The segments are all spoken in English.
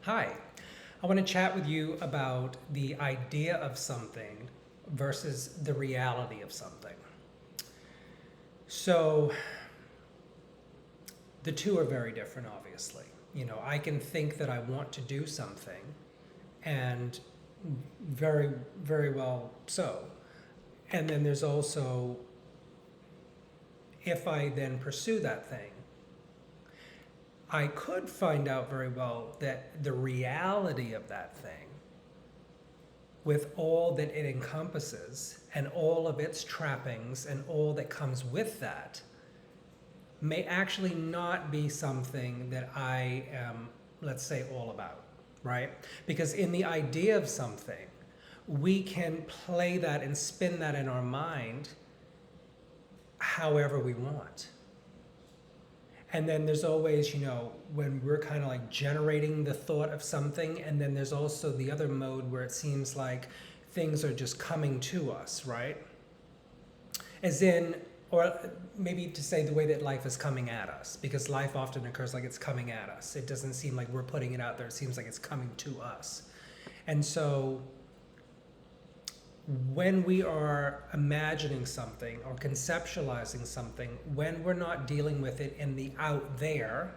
Hi, I want to chat with you about the idea of something versus the reality of something. So, the two are very different, obviously. I can think that I want to do something, and very, very well so. And then there's also, if I then pursue that thing, I could find out very well that the reality of that thing, with all that it encompasses and all of its trappings and all that comes with that, may actually not be something that I am, let's say, all about, right? Because in the idea of something, we can play that and spin that in our mind however we want. And then there's always, when we're kind of like generating the thought of something, and then there's also the other mode where it seems like things are just coming to us, right? As in, or maybe to say the way that life is coming at us, because life often occurs like it's coming at us. It doesn't seem like we're putting it out there. It seems like it's coming to us. And so when we are imagining something or conceptualizing something, when we're not dealing with it in the out there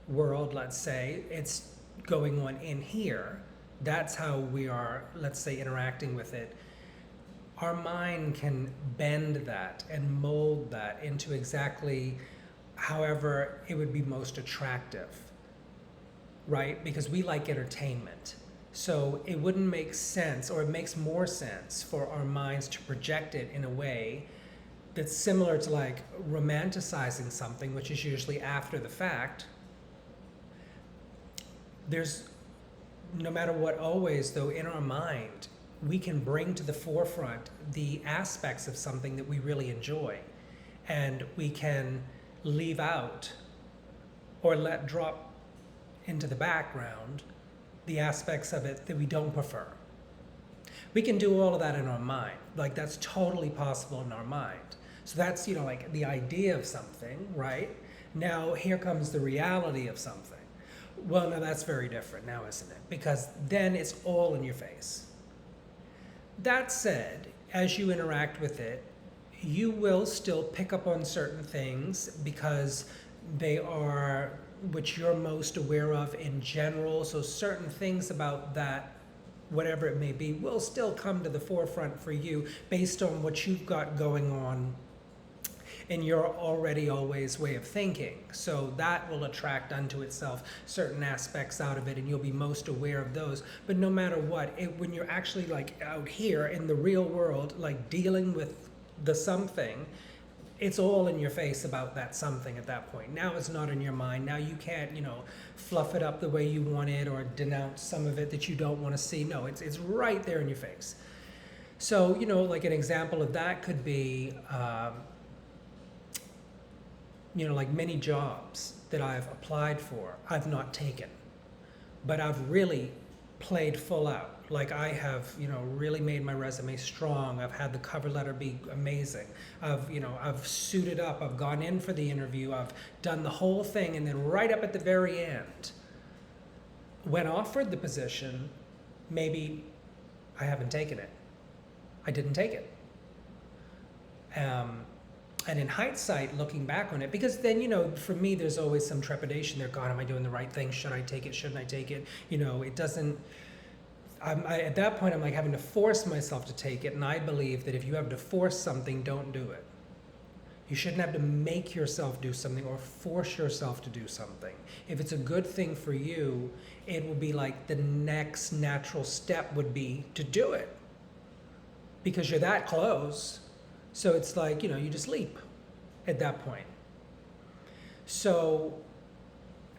world, let's say, it's going on in here, that's how we are, let's say, interacting with it. Our mind can bend that and mold that into exactly however it would be most attractive, right? Because we like entertainment. So it wouldn't make sense, or it makes more sense for our minds to project it in a way that's similar to like romanticizing something, which is usually after the fact. There's, no matter what, always though, in our mind, we can bring to the forefront the aspects of something that we really enjoy, and we can leave out or let drop into the background the aspects of it that we don't prefer. We can do all of that in our mind. Like, that's totally possible in our mind. So that's, like the idea of something, right? Now here comes the reality of something. Well, now that's very different now, isn't it? Because then it's all in your face. That said, as you interact with it, you will still pick up on certain things because they are which you're most aware of in general. So certain things about that, whatever it may be, will still come to the forefront for you based on what you've got going on in your already always way of thinking. So that will attract unto itself certain aspects out of it, and you'll be most aware of those. But no matter what, when you're actually like out here in the real world, like dealing with the something, it's all in your face about that something at that point. Now it's not in your mind. Now you can't, fluff it up the way you want it or denounce some of it that you don't want to see. No, it's right there in your face. So, like an example of that could be, like many jobs that I've applied for, I've not taken, but I've really played full out. Like I have, really made my resume strong. I've had the cover letter be amazing. I've suited up. I've gone in for the interview. I've done the whole thing. And then right up at the very end, when offered the position, maybe I haven't taken it. I didn't take it. And in hindsight, looking back on it, because then, for me, there's always some trepidation there. God, am I doing the right thing? Should I take it? Shouldn't I take it? It doesn't, at that point, I'm like having to force myself to take it. And I believe that if you have to force something, don't do it. You shouldn't have to make yourself do something or force yourself to do something. If it's a good thing for you, it will be like the next natural step would be to do it, because you're that close. So it's like, you just leap at that point. So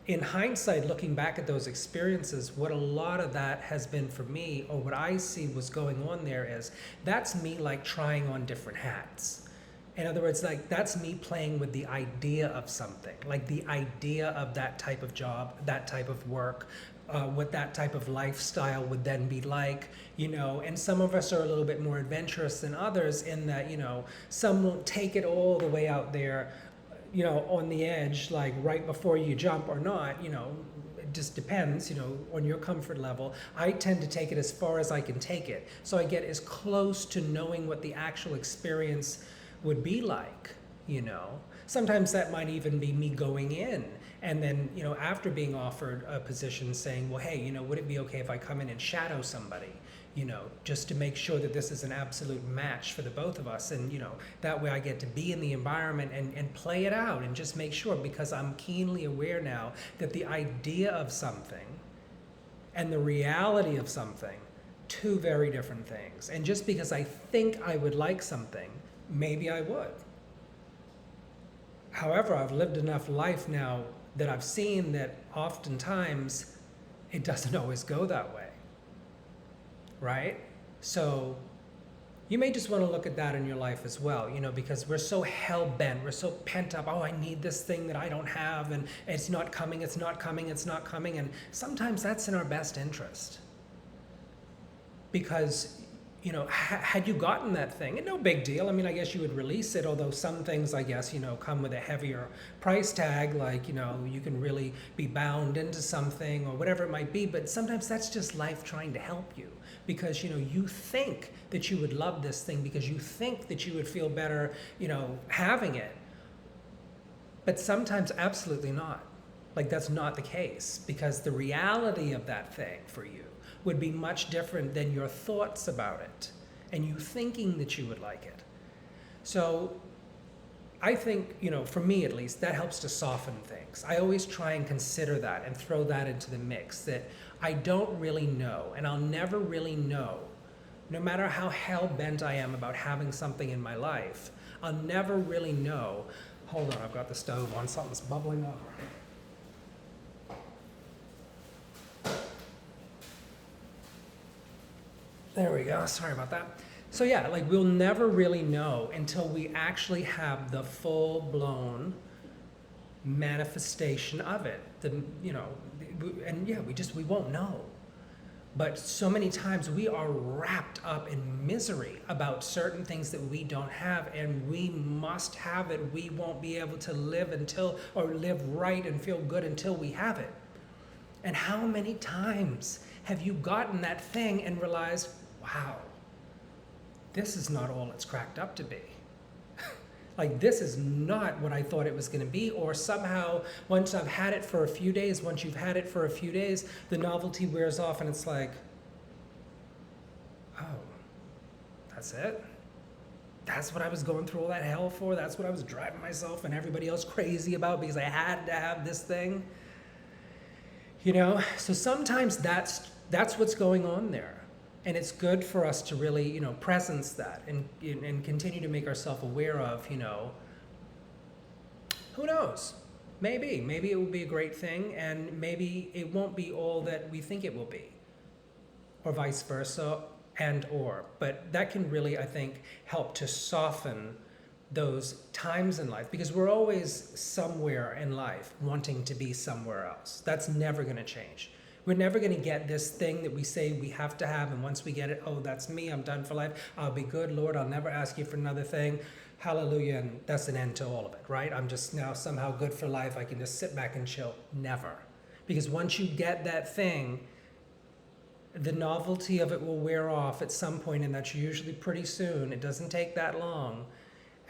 in hindsight, looking back at those experiences, what a lot of that has been for me, or what I see was going on there, is that's me like trying on different hats. In other words, like that's me playing with the idea of something, like the idea of that type of job, that type of work, what that type of lifestyle would then be like, and some of us are a little bit more adventurous than others in that, some won't take it all the way out there, on the edge, like right before you jump or not, it just depends, on your comfort level. I tend to take it as far as I can take it. So I get as close to knowing what the actual experience would be like, Sometimes that might even be me going in and then, after being offered a position saying, well, hey, would it be okay if I come in and shadow somebody? Just to make sure that this is an absolute match for the both of us. And, that way I get to be in the environment and play it out and just make sure, because I'm keenly aware now that the idea of something and the reality of something, two very different things. And just because I think I would like something, maybe I would. However, I've lived enough life now that I've seen that oftentimes it doesn't always go that way. Right? So you may just want to look at that in your life as well, because we're so hell-bent, we're so pent up, oh, I need this thing that I don't have, and it's not coming, it's not coming, it's not coming, and sometimes that's in our best interest. Because, had you gotten that thing, and no big deal, I guess you would release it, although some things, I guess, come with a heavier price tag, like, you can really be bound into something or whatever it might be, but sometimes that's just life trying to help you. Because, you think that you would love this thing, because you think that you would feel better, having it. But sometimes absolutely not. Like, that's not the case, because the reality of that thing for you would be much different than your thoughts about it and you thinking that you would like it. So I think, for me at least, that helps to soften things. I always try and consider that and throw that into the mix, that I don't really know, and I'll never really know, no matter how hell-bent I am about having something in my life, I'll never really know. Hold on, I've got the stove on, something's bubbling over. There we go, sorry about that. So yeah, like, we'll never really know until we actually have the full-blown manifestation of it. We won't know. But so many times we are wrapped up in misery about certain things that we don't have, and we must have it. We won't be able to live right and feel good until we have it. And how many times have you gotten that thing and realized, wow, this is not all it's cracked up to be. Like, this is not what I thought it was going to be. Or somehow, once you've had it for a few days, the novelty wears off and it's like, oh, that's it? That's what I was going through all that hell for? That's what I was driving myself and everybody else crazy about because I had to have this thing? So sometimes that's what's going on there. And it's good for us to really, presence that and continue to make ourselves aware of, who knows? Maybe it will be a great thing, and maybe it won't be all that we think it will be, or vice versa, but that can really, I think, help to soften those times in life, because we're always somewhere in life wanting to be somewhere else. That's never going to change. We're never going to get this thing that we say we have to have, and once we get it, oh, that's me, I'm done for life, I'll be good, Lord, I'll never ask you for another thing, hallelujah, and that's an end to all of it, right? I'm just now somehow good for life, I can just sit back and chill. Never. Because once you get that thing, the novelty of it will wear off at some point, and that's usually pretty soon. It doesn't take that long.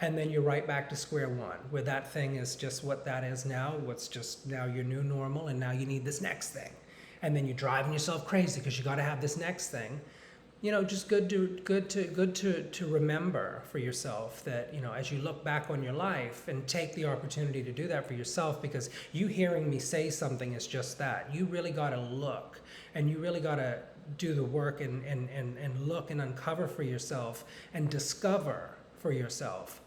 And then you're right back to square one, where that thing is just what that is now, what's just now your new normal, and now you need this next thing. And then you're driving yourself crazy because you got to have this next thing. Just good to remember for yourself that, as you look back on your life, and take the opportunity to do that for yourself, because you hearing me say something is just that. You really got to look, and you really got to do the work and look and uncover for yourself and discover for yourself,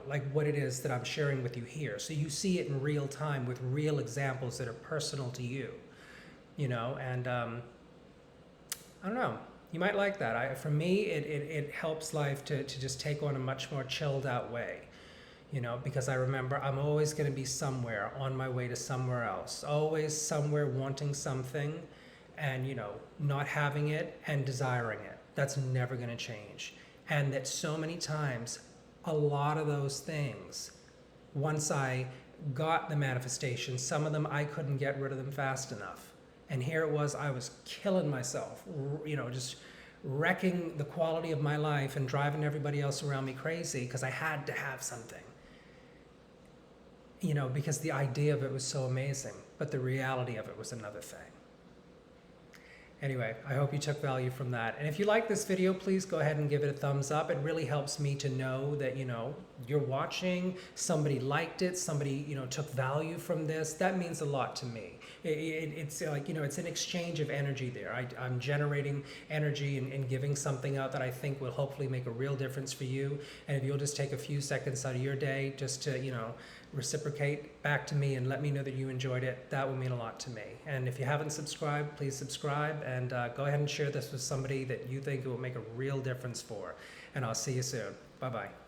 like what it is that I'm sharing with you here. So you see it in real time with real examples that are personal to you. And I don't know, you might like that. For me, it helps life to just take on a much more chilled out way, because I remember I'm always going to be somewhere on my way to somewhere else, always somewhere wanting something and, not having it and desiring it. That's never going to change. And that so many times, a lot of those things, once I got the manifestations. Some of them I couldn't get rid of them fast enough. And here it was, I was killing myself, just wrecking the quality of my life and driving everybody else around me crazy because I had to have something. Because the idea of it was so amazing, but the reality of it was another thing. Anyway, I hope you took value from that. And if you like this video, please go ahead and give it a thumbs up. It really helps me to know that, you're watching, somebody liked it, somebody, took value from this. That means a lot to me. It's like, it's an exchange of energy there. I'm generating energy and giving something out that I think will hopefully make a real difference for you. And if you'll just take a few seconds out of your day just to, reciprocate back to me and let me know that you enjoyed it, that will mean a lot to me. And if you haven't subscribed, please subscribe and go ahead and share this with somebody that you think it will make a real difference for. And I'll see you soon. Bye-bye.